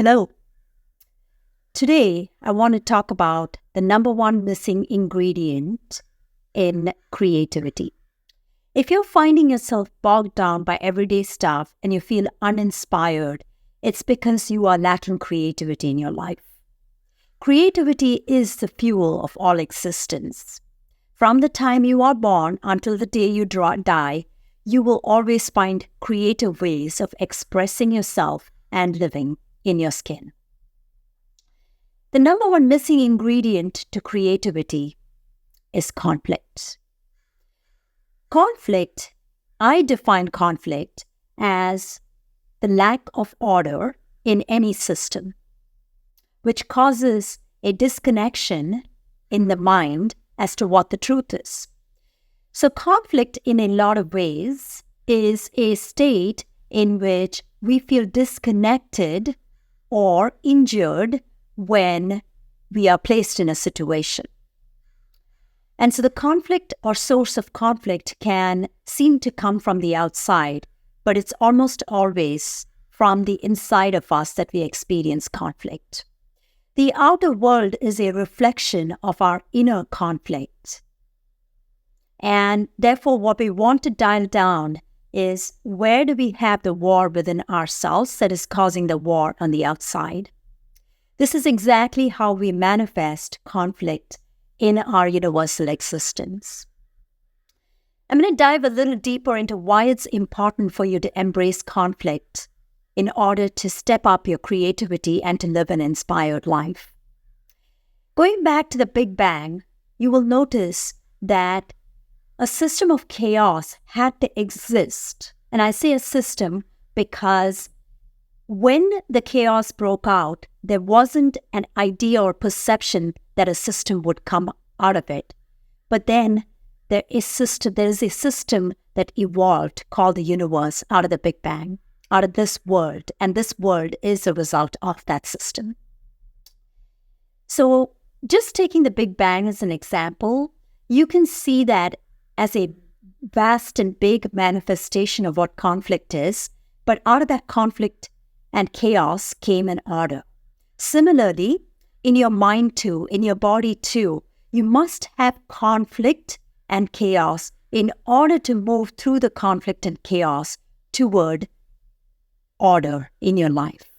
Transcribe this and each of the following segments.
Hello. Today, I want to talk about the number one missing ingredient in creativity. If you're finding yourself bogged down by everyday stuff and you feel uninspired, it's because you are lacking creativity in your life. Creativity is the fuel of all existence. From the time you are born until the day you die, you will always find creative ways of expressing yourself and living in your skin. The number one missing ingredient to creativity is conflict. Conflict, I define conflict as the lack of order in any system, which causes a disconnection in the mind as to what the truth is. So conflict in a lot of ways is a state in which we feel disconnected or injured when we are placed in a situation. And so the conflict or source of conflict can seem to come from the outside, but it's almost always from the inside of us that we experience conflict. The outer world is a reflection of our inner conflict. And therefore, what we want to dial down is, where do we have the war within ourselves that is causing the war on the outside? This is exactly how we manifest conflict in our universal existence. I'm going to dive a little deeper into why it's important for you to embrace conflict in order to step up your creativity and to live an inspired life. Going back to the Big Bang, you will notice that a system of chaos had to exist. And I say a system because when the chaos broke out, there wasn't an idea or perception that a system would come out of it. But then there is a system that evolved called the universe out of the Big Bang, out of this world. And this world is a result of that system. So just taking the Big Bang as an example, you can see that as a vast and big manifestation of what conflict is, but out of that conflict and chaos came an order. Similarly, in your mind too, in your body too, you must have conflict and chaos in order to move through the conflict and chaos toward order in your life.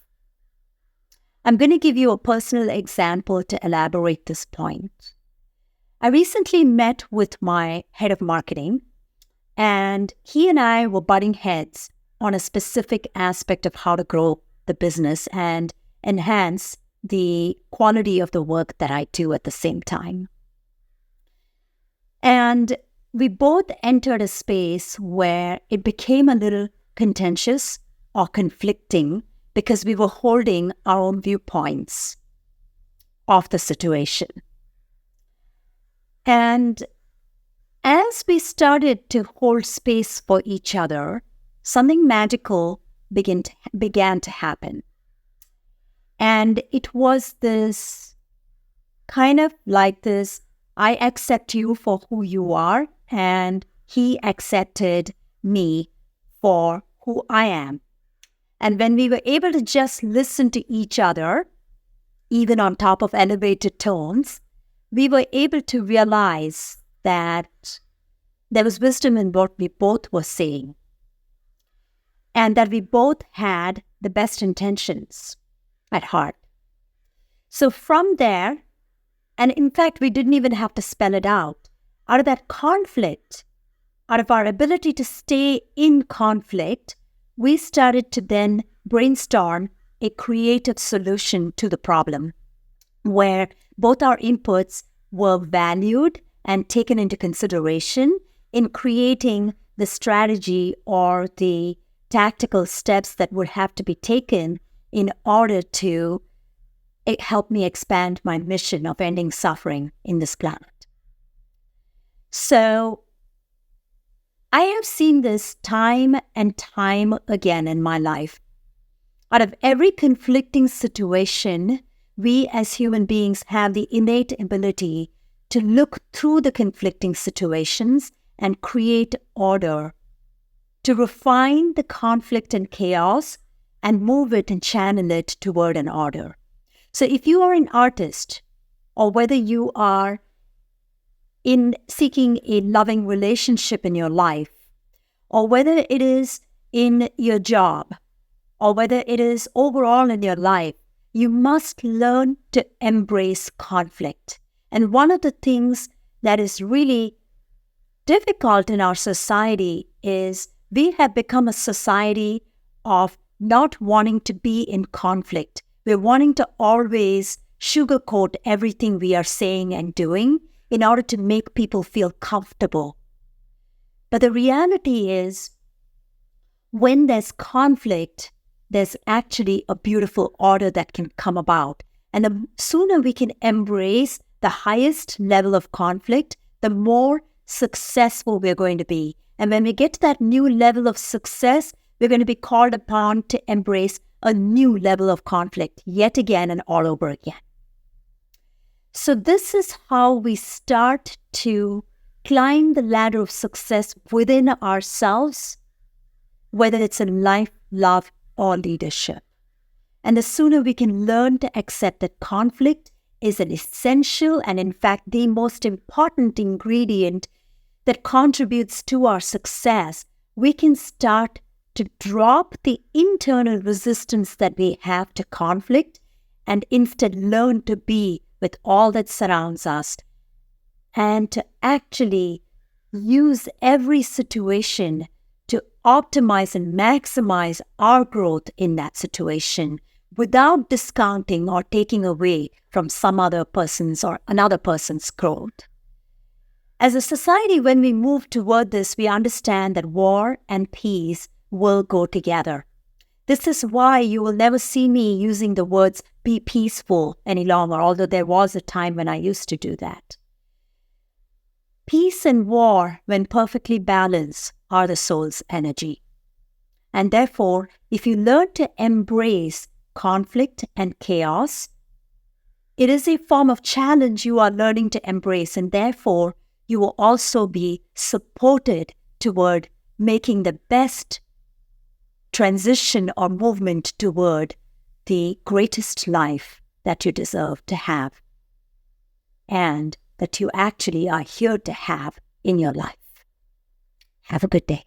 I'm going to give you a personal example to elaborate this point. I recently met with my head of marketing, and he and I were butting heads on a specific aspect of how to grow the business and enhance the quality of the work that I do at the same time. And we both entered a space where it became a little contentious or conflicting because we were holding our own viewpoints of the situation. And as we started to hold space for each other, something magical began to happen. And it was this kind of like this, I accept you for who you are, and he accepted me for who I am. And when we were able to just listen to each other, even on top of elevated tones, we were able to realize that there was wisdom in what we both were saying, and that we both had the best intentions at heart. So from there, and in fact, we didn't even have to spell it out of that conflict, out of our ability to stay in conflict, we started to then brainstorm a creative solution to the problem, where both our inputs were valued and taken into consideration in creating the strategy or the tactical steps that would have to be taken in order to help me expand my mission of ending suffering in this planet. So I have seen this time and time again in my life. Out of every conflicting situation, we as human beings have the innate ability to look through the conflicting situations and create order, to refine the conflict and chaos and move it and channel it toward an order. So if you are an artist, or whether you are in seeking a loving relationship in your life, or whether it is in your job, or whether it is overall in your life, you must learn to embrace conflict. And one of the things that is really difficult in our society is we have become a society of not wanting to be in conflict. We're wanting to always sugarcoat everything we are saying and doing in order to make people feel comfortable. But the reality is, when there's conflict, there's actually a beautiful order that can come about. And the sooner we can embrace the highest level of conflict, the more successful we're going to be. And when we get to that new level of success, we're going to be called upon to embrace a new level of conflict yet again and all over again. So this is how we start to climb the ladder of success within ourselves, whether it's in life, love, or leadership. And the sooner we can learn to accept that conflict is an essential and in fact the most important ingredient that contributes to our success, we can start to drop the internal resistance that we have to conflict and instead learn to be with all that surrounds us and to actually use every situation to optimize and maximize our growth in that situation without discounting or taking away from some other person's or another person's growth. As a society, when we move toward this, we understand that war and peace will go together. This is why you will never see me using the words be peaceful any longer, although there was a time when I used to do that. Peace and war, when perfectly balanced, are the soul's energy. And therefore, if you learn to embrace conflict and chaos, it is a form of challenge you are learning to embrace, and therefore, you will also be supported toward making the best transition or movement toward the greatest life that you deserve to have and that you actually are here to have in your life. Have a good day.